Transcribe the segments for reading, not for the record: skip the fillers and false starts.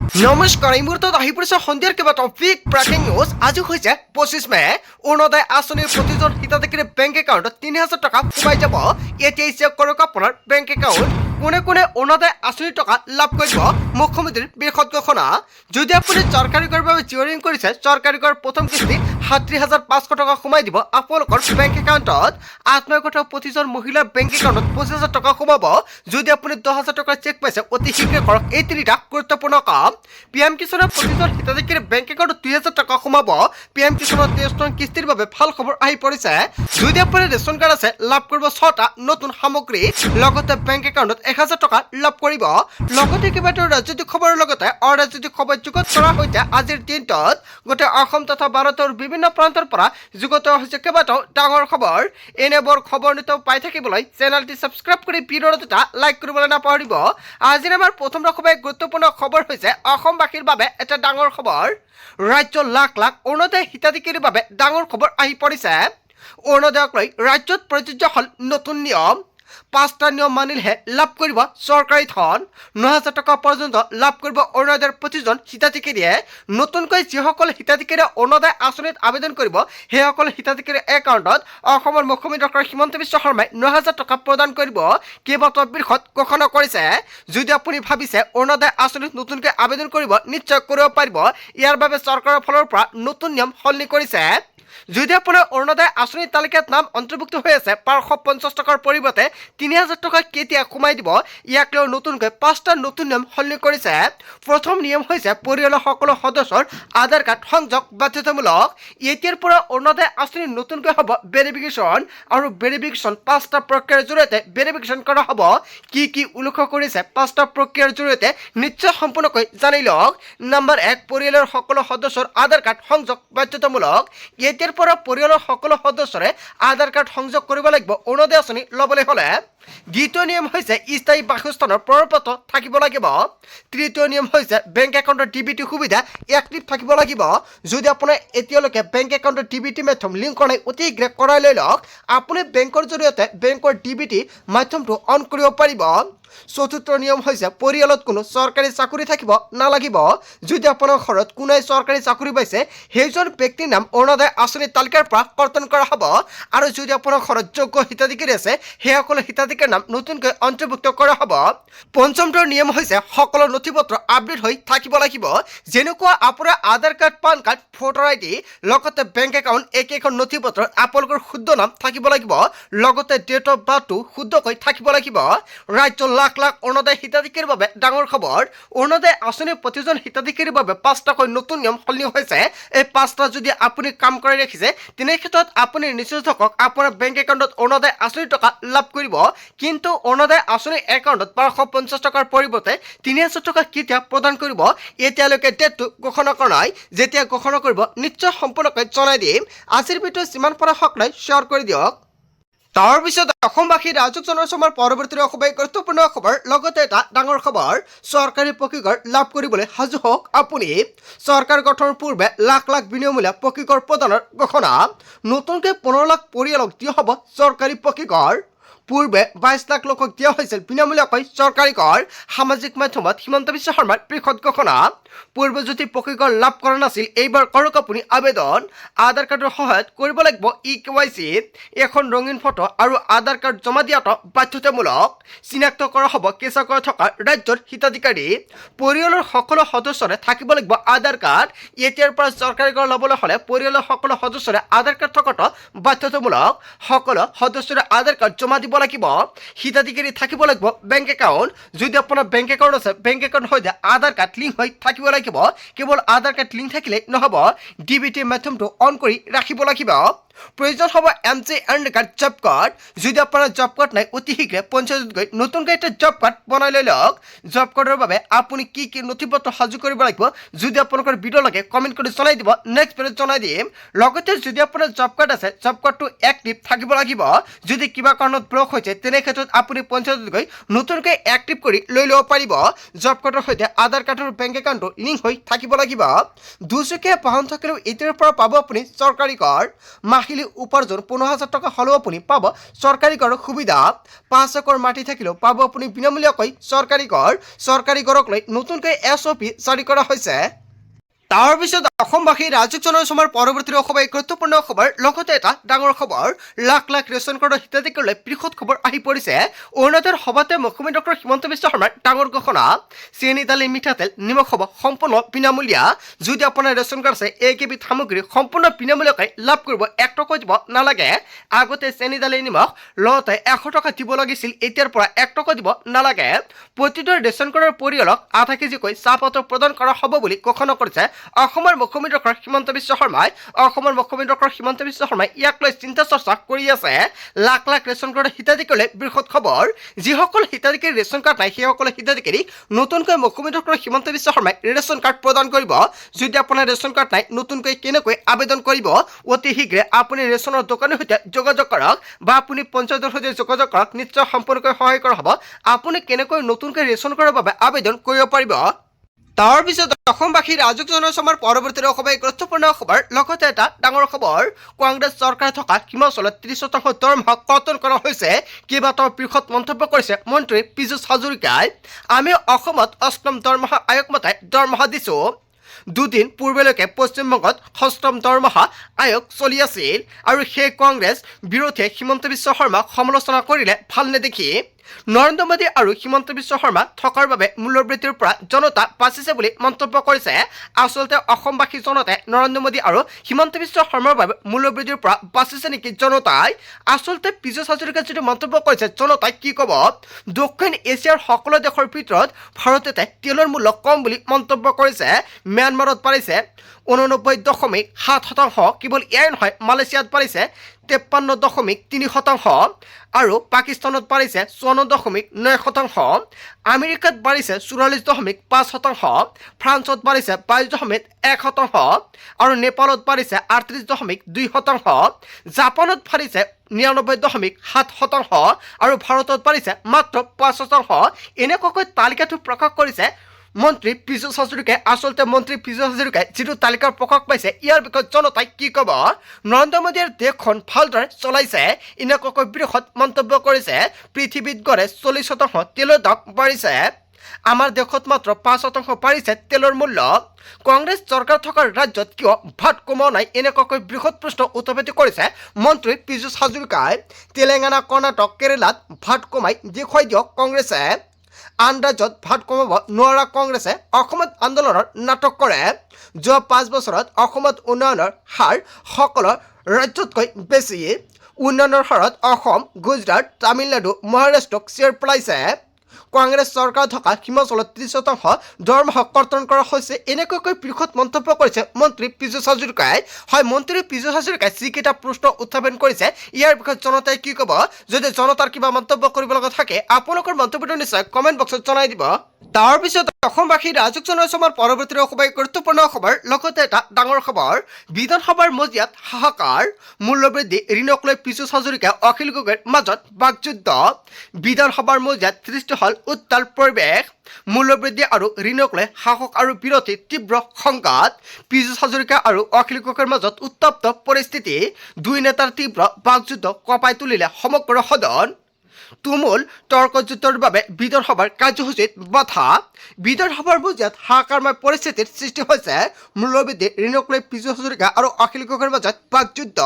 নমস্কাৰ, এই মুহূৰ্তত আহি পৰিছে সন্ধিয়াৰ কেইবাটাও বিগ ব্ৰেকিং নিউজ। আজি হৈছে 25 মে। অৰুণোদয় আঁচনিৰ প্ৰতিজন হিতাধিকাৰীৰ বেংক একাউণ্টত ৩,০০০ টকা সোমাই যাব। এতিয়াই চেক কৰক আপোনাৰ বেংক একাউণ্ট। কোনে কোনে অৰুণোদয় আঁচনিৰ টকা লাভ কৰিব, মুখ্যমন্ত্ৰীৰ বৃহৎ ঘোষণা। যদি আপুনি চৰকাৰী কৰৰ বাবে জিঅ'ৰিং কৰিছে, চৰকাৰী কৰ প্ৰথম কিস্তি ৩৭,৫০০ টকা সোমাই দিব আপোনালোকৰ বেংক একাউণ্টত। আত্মীয়গত প্ৰতিজন মহিলাৰ বেংক একাউণ্টত ২৫,০০০ টকা সোমাব। যদি আপুনি ১০,০০০ টকাৰ চেক পাইছে, অতি শীঘ্ৰে কৰক এই তিনিটা গুৰুত্বপূৰ্ণ কাম। PM কিষাণৰ প্ৰতিজন হিতাধিকাৰীৰ বেংক একাউণ্টত ২,০০০ টকা সোমাব। PM কিষাণৰ ২৩ নং কিস্তিৰ বাবে ভাল খবৰ আহি পৰিছে। যদি আপোনাৰ ৰেচন কাৰ্ড আছে, লাভ কৰিব ৬টা নতুন সামগ্ৰী, লগতে বেংক একাউণ্টত ১,০০০ টকা লাভ কৰিব। লগতে কেইবাটাও ৰাজনৈতিক খবৰৰ লগতে অৰাজনৈতিক খবৰ যুগত কৰা হৈছে। আজিৰ দিনটোত গোটেই অসম তথা ভাৰতৰ বিভিন্ন প্ৰান্তৰ পৰা যুগত হৈছে কেইবাটাও ডাঙৰ খবৰ। এনেবোৰ খবৰ নিতৌ পাই থাকিবলৈ চেনেলটি ছাবস্ক্ৰাইব কৰি ভিডিঅ'টো এটা লাইক কৰিবলৈ নাপাহৰিব। আজিৰ আমাৰ প্ৰথম খুবেই গুৰুত্বপূৰ্ণ খবৰ হৈছে অসমবাসীৰ বাবে এটা ডাঙৰ খবৰ। ৰাজ্যৰ লাখ লাখ অৰুণোদয় হিতাধিকাৰীৰ বাবে ডাঙৰ খবৰ আহি পৰিছে। অৰুণোদয়ক লৈ ৰাজ্যত প্ৰযোজ্য হ'ল নতুন নিয়ম। ৫টা নিয়ম মানিলেহে লাভ কৰিব চৰকাৰী ধন। ৯,০০০ টকা পৰ্যন্ত লাভ কৰিব অৰুণোদয়ৰ প্ৰতিজন হিতাধিকাৰীয়ে। নতুনকৈ যিসকল হিতাধিকাৰীয়ে অৰুণোদয় আঁচনিত আবেদন কৰিব, সেইসকল হিতাধিকাৰীৰ একাউণ্টত অসমৰ মুখ্যমন্ত্ৰী ডক্টৰ হিমন্ত বিশ্ব শৰ্মাই ৯,০০০ টকা প্ৰদান কৰিব। কেইবাটাও বৃহৎ ঘোষণা কৰিছে। যদি আপুনি ভাবিছে অৰুণোদয় আঁচনিত নতুনকৈ আবেদন কৰিব, নিশ্চয় কৰিব পাৰিব। ইয়াৰ বাবে চৰকাৰৰ ফালৰ পৰা নতুন নিয়ম সলনি কৰিছে। যদি আপোনাৰ অৰুণোদয় আঁচনিৰ তালিকাত নাম অন্তৰ্ভুক্ত হৈ আছে, ৫৫০ টকাৰ পৰিৱৰ্তে ৩,০০০ টকা কেতিয়া সোমাই দিব, ইয়াক লৈ নতুনকৈ 5টা নতুন নিয়ম সলনি কৰিছে। প্ৰথম নিয়ম হৈছে পৰিয়ালৰ সকলো সদস্যৰ আধাৰ কাৰ্ড সংযোগ বাধ্যতামূলক। এতিয়াৰ পৰা অৰুণোদয় আঁচনি নতুনকৈ হ'ব ভেৰিফিকেশ্যন, আৰু ভেৰিফিকেশ্যন 5টা প্ৰক্ৰিয়াৰ জৰিয়তে ভেৰিফিকেশ্যন কৰা হ'ব। কি কি উল্লেখ কৰিছে 5টা প্ৰক্ৰিয়াৰ জৰিয়তে, নিশ্চয় সম্পূৰ্ণকৈ জানি লওক। নম্বৰ ১, পৰিয়ালৰ সকলো সদস্যৰ আধাৰ কাৰ্ড সংযোগ বাধ্যতামূলক। এতিয়াৰ পৰা পৰিয়ালৰ সকলো সদস্যৰে আধাৰ কাৰ্ড সংযোগ কৰিব লাগিব অৰুণোদয় আঁচনি ল'বলৈ হ'লে। দ্বিতীয় নিয়ম হৈছে স্থায়ী বাসস্থানৰ প্ৰমাণপত্ৰ থাকিব লাগিব। তৃতীয় নিয়ম হৈছে বেংক একাউণ্টৰ DBT সুবিধা এক্টিভ থাকিব লাগিব। যদি আপোনাৰ এতিয়ালৈকে বেংক একাউণ্টৰ DBT মাধ্যম লিংক কৰা নাই, অতি শীঘ্ৰে কৰাই লৈ লওক। আপুনি বেংকৰ জৰিয়তে বেংকৰ DBT মাধ্যমটো অন কৰিব পাৰিব। চতুৰ্থ নিয়ম হৈছে পৰিয়ালত কোনো চৰকাৰী চাকৰি থাকিব নালাগিব। যদি আপোনাৰ ঘৰত কোনোৱে চৰকাৰী চাকৰি পাইছে, সেইজন ব্যক্তিৰ নাম অৰুণোদয় আঁচনিৰ তালিকাৰ পৰা কৰ্তন কৰা হ'ব। আৰু যদি আপোনাৰ ঘৰত যোগ্য হিতাধিকাৰী আছে, সেইসকলো হিতাধিকাৰীৰ নাম নতুনকৈ অন্তৰ্ভুক্ত কৰা হ'ব। পঞ্চমটোৰ নিয়ম হৈছে সকলো নথিপত্ৰ আপডেট হৈ থাকিব লাগিব। যেনেকুৱা আপোনাৰ Aadhaar card, PAN card, voter ID, লগতে বেংক একাউণ্ট, একেখন নথিপত্ৰত আপোনালোকৰ শুদ্ধ নাম থাকিব লাগিব। লগতে ডেট অফ বাৰ্থটো শুদ্ধকৈ থাকিব লাগিব। ৰাজ্যৰ লাখ লাখ অৰুণোদয় হিতাধিকাৰীৰ বাবে ডাঙৰ খবৰ। অৰুণোদয় আঁচনিৰ প্ৰতিজন হিতাধিকাৰীৰ বাবে 5টাকৈ নতুন নিয়ম সলনি হৈছে। এই 5টা যদি আপুনি কাম কৰি ৰাখিছে, তেনে ক্ষেত্ৰত আপুনি নিশ্চিত থাকক আপোনাৰ বেংক একাউণ্টত অৰুণোদয় আঁচনিৰ টকা লাভ কৰিব। কিন্তু অৰুণোদয় আঁচনিৰ একাউণ্টত ৫৫০ টকাৰ পৰিৱৰ্তে ৩,০০০ টকা কেতিয়া প্ৰদান কৰিব, এতিয়ালৈকে ডেটটো ঘোষণা কৰা নাই। যেতিয়া ঘোষণা কৰিব, নিশ্চয় সম্পূৰ্ণকৈ জনাই দিম। আজিৰ ভিডিঅ' যিমান পাৰে সকলোৱে শ্বেয়াৰ কৰি দিয়ক। তাৰপিছত অসমবাসী ৰাজক জনসমাৰ পৰৱৰ্তী খুবেই গুৰুত্বপূৰ্ণ খবৰ, লগতে এটা ডাঙৰ খবৰ। চৰকাৰী পকীঘৰ লাভ কৰিবলৈ সাজু হওক আপুনি। চৰকাৰ গঠনৰ পূৰ্বে লাখ লাখ বিনামূলীয়া পকীঘৰ প্ৰদানৰ ঘোষণা। নতুনকৈ ১৫ লাখ পৰিয়ালক দিয়া হ'ব চৰকাৰী পকীঘৰ। পূৰ্বে ২২ লাখ লোকক দিয়া হৈছিল বিনামূলীয়াকৈ চৰকাৰী ঘৰ। সামাজিক মাধ্যমত হিমন্ত বিশ্ব শৰ্মাৰ বৃহৎ ঘোষণা। পূৰ্বে যদি পকীঘৰ লাভ কৰা নাছিল, এইবাৰ কৰক আপুনি আবেদন। আধাৰ কাৰ্ডৰ সহায়ত কৰিব লাগিব EKYC। এখন ৰঙীন ফটো আৰু আধাৰ কাৰ্ড জমা দিয়াটো বাধ্যতামূলক। চিনাক্ত কৰা হ'ব কেঁচাকৈ থকা ৰাজ্যৰ হিতাধিকাৰী। পৰিয়ালৰ সকলো সদস্যৰে থাকিব লাগিব আধাৰ কাৰ্ড। এতিয়াৰ পৰা চৰকাৰী ঘৰ ল'বলৈ হ'লে পৰিয়ালৰ সকলো সদস্যৰে আধাৰ কাৰ্ড থকাটো বাধ্যতামূলক। সকলো সদস্যৰে আধাৰ কাৰ্ড জমা দিব লাগিব। হিতাধিকাৰী থাকিব লাগিব বেংক একাউণ্ট। যদি আপোনাৰ বেংক একাউণ্ট আছে, বেংক একাউণ্ট সৈতে আধাৰ কাৰ্ড লিংক হৈ থাকিব লাগিব। কেৱল আধাৰ কাৰ্ড লিংক থাকিলেই নহ'ব, DBT মাধ্যমটো অন কৰি ৰাখিব লাগিব। প্ৰয়োজন হ'ব MGN কাৰ্ড, জব কাৰ্ড। যদি আপোনাৰ জব কাৰ্ড নাই, অতি শীঘ্ৰে পঞ্চায়তত গৈ নতুনকৈ এটা জব কাৰ্ড বনাই লৈ লওক। জব কাৰ্ডৰ বাবে আপুনি কি কি নথিপত্ৰ সাজু কৰিব লাগিব, যদি আপোনালোকৰ ভিডিঅ' লাগে কমেণ্ট কৰি জনাই দিব, নেক্সট ভিডিঅ'ত জনাই দিম। লগতে যদি আপোনাৰ জব কাৰ্ড আছে, জব কাৰ্ডটো এক্টিভ থাকিব লাগিব। যদি কিবা কাৰণত ব্লক হৈছে, তেনে ক্ষেত্ৰত আপুনি পঞ্চায়তত গৈ নতুনকৈ এক্টিভ কৰি লৈ ল'ব পাৰিব। জব কাৰ্ডৰ সৈতে আধাৰ কাৰ্ড আৰু বেংক একাউণ্টটো লিংক হৈ থাকিব লাগিব। দুচকীয়া বাহন থাকিলেও এতিয়াৰ পৰা পাব আপুনি চৰকাৰী ঘৰ। মাহিলী উপাৰ্জন 15,000 টকা হ'লেও আপুনি পাব চৰকাৰী ঘৰৰ সুবিধা। 5 একৰ মাটি থাকিলেও পাব আপুনি বিনামূলীয়াকৈ চৰকাৰী ঘৰ। চৰকাৰী ঘৰক লৈ নতুনকৈ SOP জাৰি কৰা হৈছে। তাৰ পিছত অসমবাসী ৰাজুক জনসমাৰ পৰৱৰ্তী অসমৰ গুৰুত্বপূৰ্ণ খবৰ, লগতে এটা ডাঙৰ খবৰ। লাখ লাখ ৰেচন কাৰ্ডৰ হিতাধিকাৰীলৈ বৃহৎ খবৰ আহি পৰিছে। অৰুণাচলৰ সভাতে মুখ্যমন্ত্ৰী ডক্টৰ হিমন্ত বিশ্ব শৰ্মাৰ ডাঙৰ ঘোষণা। চেনি, দালি, মিঠাতেল, নিমখ হ'ব সম্পূৰ্ণ বিনামূলীয়া। যদি আপোনাৰ ৰেচন কাৰ্ড আছে, এইকেইবিধ সামগ্ৰী সম্পূৰ্ণ বিনামূলীয়াকৈ লাভ কৰিব। 1 টকা দিব নালাগে। আগতে চেনি, দালি, নিমখ লওঁতে 100 টকা দিব লাগিছিল, এতিয়াৰ পৰা 1 টকা দিব নালাগে। প্ৰতিটো ৰেচন কাৰ্ডৰ পৰিয়ালক আধা কেজিকৈ চাহপাতো প্ৰদান কৰা হ'ব বুলি ঘোষণা কৰিছে অসমৰ মুখ্যমন্ত্ৰী ডক্টৰ হিমন্ত বিশ্ব শৰ্মাই। অসমৰ মুখ্যমন্ত্ৰী ডক্টৰ হিমন্ত বিশ্ব শৰ্মাই ইয়াক লৈ চিন্তা চৰ্চা কৰি আছে। লাখ লাখ ৰেচন কাৰ্ডৰ হিতাধিকাৰীলৈ বৃহৎ খবৰ। যিসকল হিতাধিকাৰীৰ ৰেচন কাৰ্ড নাই, সেইসকল হিতাধিকাৰীক নতুনকৈ মুখ্যমন্ত্ৰী ডক্টৰ হিমন্ত বিশ্ব শৰ্মাই ৰেচন কাৰ্ড প্ৰদান কৰিব। যদি আপোনাৰ ৰেচন কাৰ্ড নাই, নতুনকৈ কেনেকৈ আবেদন কৰিব? অতি শীঘ্ৰে আপুনি ৰেচনৰ দোকানৰ সৈতে যোগাযোগ কৰক বা আপুনি পঞ্চায়তৰ সৈতে যোগাযোগ কৰক। নিশ্চয় সম্পূৰ্ণকৈ সহায় কৰা হ'ব। আপুনি কেনেকৈ নতুনকৈ ৰেচন কাৰ্ডৰ বাবে আবেদন কৰিব পাৰিব। তাৰ পিছত অসমবাসী ৰাজুক জনসমাৰ পৰৱৰ্তী অসমৰ গুৰুত্বপূৰ্ণ খবৰ, লগতে এটা ডাঙৰ খবৰ। কংগ্ৰেছ চৰকাৰ থকা হিমাচলত 30% দৰমহা কৰ্তন কৰা হৈছে। কেইবাটাও বৃহৎ মন্তব্য কৰিছে মন্ত্ৰী পীযুষ হাজৰিকাই। আমি অসমত 8ম দৰমহা আয়োগ মতে দৰমহা দিছো। দুদিন পূৰ্বেলৈকে পশ্চিমবংগত 6ম দৰমহা আয়োগ চলি আছিল আৰু সেই কংগ্ৰেছ বিৰোধীয়ে হিমন্ত বিশ্ব শৰ্মাক সমালোচনা কৰিলে ভাল নেদেখি। নৰেন্দ্ৰ মোদী আৰু হিমন্ত বিশ্ব শৰ্মা থকাৰ বাবে মূল্যবৃদ্ধিৰ পৰা জনতা বাচিছে বুলি মন্তব্য কৰিছে। আচলতে অসমবাসী জনতাই নৰেন্দ্ৰ মোদী আৰু হিমন্ত বিশ্ব শৰ্মাৰ বাবে মূল্যবৃদ্ধিৰ পৰা বাচিছে নেকি জনতাই? আচলতে পীযুষ হাজৰিকাই যিটো মন্তব্য কৰিছে, জনতাই কি ক'ব? দক্ষিণ এছিয়াৰ সকলো দেশৰ ভিতৰত ভাৰততে তেলৰ মূল্য কম বুলি মন্তব্য কৰিছে। ম্যানমাৰত বাঢ়িছে 89.7%। কেৱল এয়াই নহয়, মালয়েছিয়াত বাঢ়িছে 53.3% আৰু পাকিস্তানত বাঢ়িছে 54.9%। আমেৰিকাত বাঢ়িছে 44.5%। ফ্ৰান্সত বাঢ়িছে 22.1% আৰু নেপালত বাঢ়িছে 38.2%। জাপানত বাঢ়িছে 99.7% আৰু ভাৰতত বাঢ়িছে মাত্ৰ 5%। এনেকুৱাকৈ তালিকাটো প্ৰকাশ কৰিছে মন্ত্ৰী পীযুষ হাজৰিকাই। আচলতে মন্ত্ৰী পীযুষ হাজৰিকাই যিটো তালিকা প্ৰকাশ পাইছে, ইয়াৰ বিষয়ে জনতাই কি ক'ব? নৰেন্দ্ৰ মোদীয়ে দেশখন ভালদৰে চলাইছে, এনেকুৱাকৈ বৃহৎ মন্তব্য কৰিছে। পৃথিৱীত গড়ে 40% তেলৰ দাম বাঢ়িছে, আমাৰ দেশত মাত্ৰ 5% বাঢ়িছে তেলৰ মূল্য। কংগ্ৰেছ চৰকাৰ থকা ৰাজ্যত কিয় ভাত কমোৱা নাই? এনেকুৱাকৈ বৃহৎ প্ৰশ্ন উত্থাপিত কৰিছে মন্ত্ৰী পীযুষ হাজৰিকাই। তেলেংগানা, কৰ্ণাটক, কেৰেলাত ভাত কমাই দেখুৱাই দিয়ক কংগ্ৰেছে। আন ৰাজ্যত ভাত কমাব নোৱাৰা কংগ্ৰেছে অসমত আন্দোলনৰ নাটক কৰে। যোৱা 5 বছৰত অসমত উন্নয়নৰ হাৰ সকলো ৰাজ্যতকৈ বেছি। উন্নয়নৰ হাৰত অসম, গুজৰাট, তামিলনাডু, মহাৰাষ্ট্ৰক চেৰ পেলাইছে। কংগ্ৰেছ চৰকাৰ থকা হিমাচলত 30% দৰমহা কৰ্তন কৰা হৈছে। এনেকুৱাকৈ বৃহৎ মন্তব্য কৰিছে মন্ত্ৰী পীযুষ হাজৰিকাই। হয়, মন্ত্ৰী পীযুষ হাজৰিকাই যিকেইটা প্ৰশ্ন উত্থাপন কৰিছে, ইয়াৰ বিষয়ে জনতাই কি ক'ব? যদি জনতাৰ কিবা মন্তব্য কৰিব লগা থাকে, আপোনালোকৰ মন্তব্যটো নিশ্চয় কমেণ্ট বক্সত জনাই দিব। তাৰ পিছত অসমবাসী ৰাজুক জনসমাৰ পৰৱৰ্তী অসমৰ গুৰুত্বপূৰ্ণ খবৰ, লগতে এটা ডাঙৰ খবৰ। বিধানসভাৰ মজিয়াত হাহাকাৰ। মূল্যবৃদ্ধি, ঋণক লৈ পীযুষ হাজৰিকা, অখিল গগৈৰ মাজত বাকযুদ্ধ। বিধানসভাৰ মজিয়াত সৃষ্টি হ'ল উত্তাল পৰিৱেশ। মূল্যবৃদ্ধি আৰু ঋণক লৈ শাসক আৰু বিৰোধী তীব্ৰ সংঘাত। পীযুষ হাজৰিকা আৰু অখিল গগৈৰ মাজত উত্তপ্ত পৰিস্থিতি। দুই নেতাৰ তীব্ৰ বাকযুদ্ধ কঁপাই তুলিলে সমগ্ৰ সদন। তুমুল তৰ্কযুদ্ধৰ বাবে বিধানসভাৰ কাৰ্যসূচীত বাধা। বিধানসভাৰ মজিয়াত হাহাকাৰময় পৰিস্থিতিৰ সৃষ্টি হৈছে। মূল্যবৃদ্ধি, ঋণক লৈ পীযুষ হাজৰিকা আৰু অখিল গগৈৰ মাজত বাকযুদ্ধ।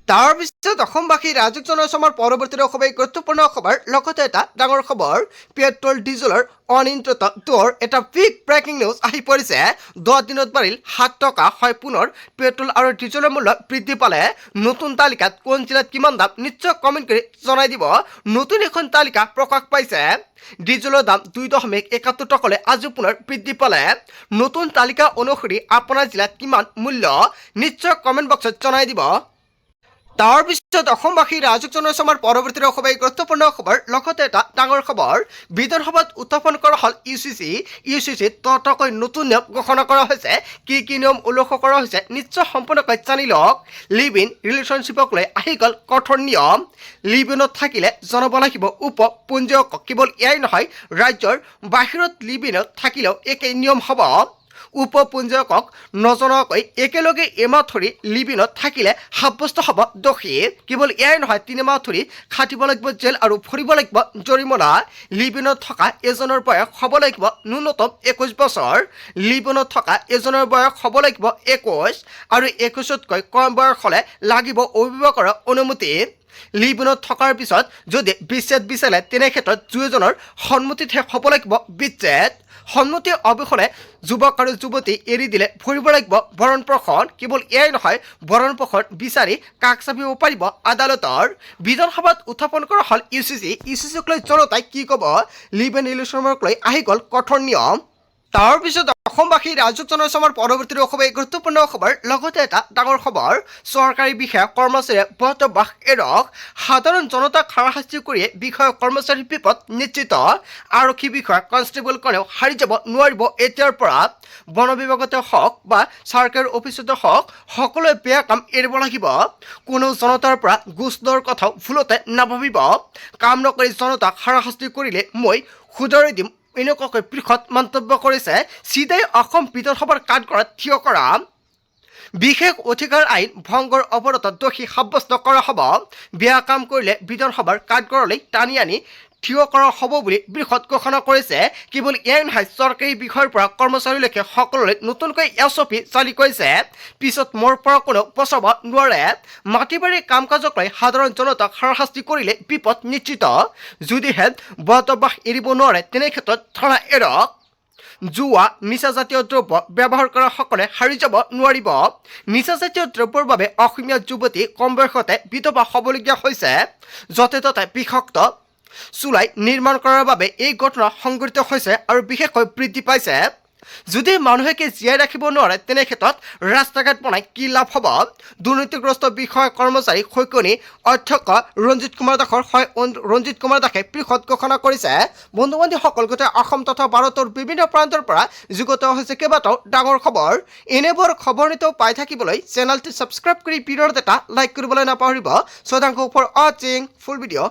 তাৰ পিছত অসমবাসী ৰাজুক জনসমাৰ পৰৱৰ্তী অসমৰ গুৰুত্বপূৰ্ণ খবৰ, লগতে এটা ডাঙৰ খবৰ। পেট্ৰল ডিজেলৰ অনিয়ন্ত্ৰিত দৰ, এটা বিগ ব্ৰেকিং নিউজ আহি পৰিছে। 10 দিনত বাঢ়িল 7 টকা। হয়, পুনৰ পেট্ৰল আৰু ডিজেলৰ মূল্য বৃদ্ধি পালে। নতুন তালিকাত কোন জিলাত কিমান দাম নিশ্চয় কমেণ্ট কৰি জনাই দিব। নতুন এখন তালিকা প্ৰকাশ পাইছে। ডিজেলৰ দাম 2.71 টকালৈ আজি পুনৰ বৃদ্ধি পালে। নতুন তালিকা অনুসৰি আপোনাৰ জিলাত কিমান মূল্য নিশ্চয় কমেণ্ট বক্সত জনাই দিব। তাৰ পিছত অসমবাসী ৰাজুক জনসমাৰ পৰৱৰ্তী অসমৰ গুৰুত্বপূৰ্ণ খবৰ, লগতে এটা ডাঙৰ খবৰ। বিধানসভাত উত্থাপন কৰা হ'ল ইউচিচিত তহতকৈ নতুন নিয়ম ঘোষণা কৰা হৈছে। কি কি নিয়ম উল্লেখ কৰা হৈছে নিশ্চয় সম্পূৰ্ণকৈ জানি লওক। লিভ ইন ৰিলেশ্যনশ্বিপক লৈ আহি গ'ল কঠোৰ নিয়ম। লিভ ইনত থাকিলে জনাব লাগিব উপপঞ্জীয়কক। কেৱল এয়াই নহয়, ৰাজ্যৰ বাহিৰত লিভ ইনত থাকিলেও একেই নিয়ম হ'ব। উপপুঞ্জকক নজনোৱাকৈ একেলগে এমাহ ধৰি লিভিনত থাকিলে সাব্যস্ত হ'ব দোষী। কেৱল এয়াই নহয়, 3 মাহ ধৰি খাটিব লাগিব জেল আৰু ভৰিব লাগিব জৰিমনা। লিভিনত থকা এজনৰ বয়স হ'ব লাগিব ন্যূনতম 21 বছৰ। লিভিনত থকা এজনৰ বয়স হ'ব লাগিব 21 আৰু 21তকৈ কম বয়স হ'লে লাগিব অভিভাৱকৰ অনুমতি। লিভিনত থকাৰ পিছত যদি বিচ্ছেদ বিচাৰে তেনে ক্ষেত্ৰত দুয়োজনৰ সন্মতিতহে হ'ব লাগিব বিচ্ছেদ। সন্মতি অবিহনে যুৱক আৰু যুৱতী এৰি দিলে ভৰিব লাগিব ভৰণ পোষণ। কেৱল এয়াই নহয়, ভৰণ পোষণ বিচাৰি কাষ চাপিব পাৰিব আদালতৰ। বিধানসভাত উত্থাপন কৰা হ'ল ইউচিচিক লৈ জনতাই কি ক'ব? লিভ ইন ৰিলেশ্যনক লৈ আহি গ'ল কঠোৰ নিয়ম। তাৰপিছত অসমবাসী ৰাজক জনাইছে আমাৰ পৰৱৰ্তী খবৰ, গুৰুত্বপূৰ্ণ খবৰ। লগতে এটা ডাঙৰ খবৰ, চৰকাৰী বিষয়া কৰ্মচাৰীয়ে বসবাস এৰক। সাধাৰণ জনতাক হাৰাশাস্তি কৰিয়ে বিষয়া কৰ্মচাৰীৰ বিপদ নিশ্চিত। আৰক্ষী বিষয়া কনষ্টেবল কণেও হাৰি যাব নোৱাৰিব এতিয়াৰ পৰা। বন বিভাগতে হওক বা চৰকাৰী অফিচতে হওক, সকলোৱে বেয়া কাম এৰিব লাগিব। কোনো জনতাৰ পৰা ঘোষ লোৱাৰ কথাও ভুলতে নাভাবিব। কাম নকৰি জনতাক হাৰাশাস্তি কৰিলে মই শুধৰাই দিম, এনেকুৱাকৈ বৃহৎ মন্তব্য কৰিছে চিধাই অসম বিধানসভাৰ কাঠগড়াত থিয় কৰা। বিশেষ অধিকাৰ আইন ভংগৰ অপৰাধত দোষী সাব্যস্ত কৰা হ'ব। বেয়া কাম কৰিলে বিধানসভাৰ কাঠগড়ালৈ টানি আনি থিয় কৰা হ'ব বুলি বৃহৎ ঘোষণা কৰিছে। কেৱল এয়াই নহয়, চৰকাৰী বিষয়ৰ পৰা কৰ্মচাৰীলৈকে সকলোৰে নতুনকৈ SOP জাৰি কৰিছে। পিছত মোৰ পৰা কোনো বচাব নোৱাৰে। মাটি বাৰীৰ কাম কাজক লৈ সাধাৰণ জনতাক হাৰাশাস্তি কৰিলে বিপদ নিশ্চিত। যদিহে বসবাস এৰিব নোৱাৰে তেনে ক্ষেত্ৰত থানা এৰক। জুৱা, নিচাজাতীয় দ্ৰব্য ব্যৱহাৰ কৰা সকলে হাৰি যাব নোৱাৰিব। নিচাজাতীয় দ্ৰব্যৰ বাবে অসমীয়া যুৱতী কম বয়সতে বিধৱা হ'বলগীয়া হৈছে। য'তে ত'তে বিষাক্ত চুলাই নিৰ্মাণ কৰাৰ বাবে এই ঘটনা সংঘটিত হৈছে আৰু বিশেষকৈ বৃদ্ধি পাইছে। যদি মানুহেকে জীয়াই ৰাখিব নোৱাৰে তেনে ক্ষেত্ৰত ৰাস্তা ঘাট বনাই কি লাভ হ'ব? দুৰ্নীতিগ্ৰস্ত বিষয়া কৰ্মচাৰী সৈকনি অধ্যক্ষ ৰঞ্জিত কুমাৰ দাসে বৃহৎ ঘোষণা কৰিছে। বন্ধু বান্ধৱীসকল, গোটেই অসম তথা ভাৰতৰ বিভিন্ন প্ৰান্তৰ পৰা যুগুত হৈছে কেইবাটাও ডাঙৰ খবৰ। এনেবোৰ খবৰ নিতৌ পাই থাকিবলৈ চেনেলটো ছাবস্ক্ৰাইব কৰি ভিডিঅ'ত এটা লাইক কৰিবলৈ নাপাহৰিব। So thank you for watching full video.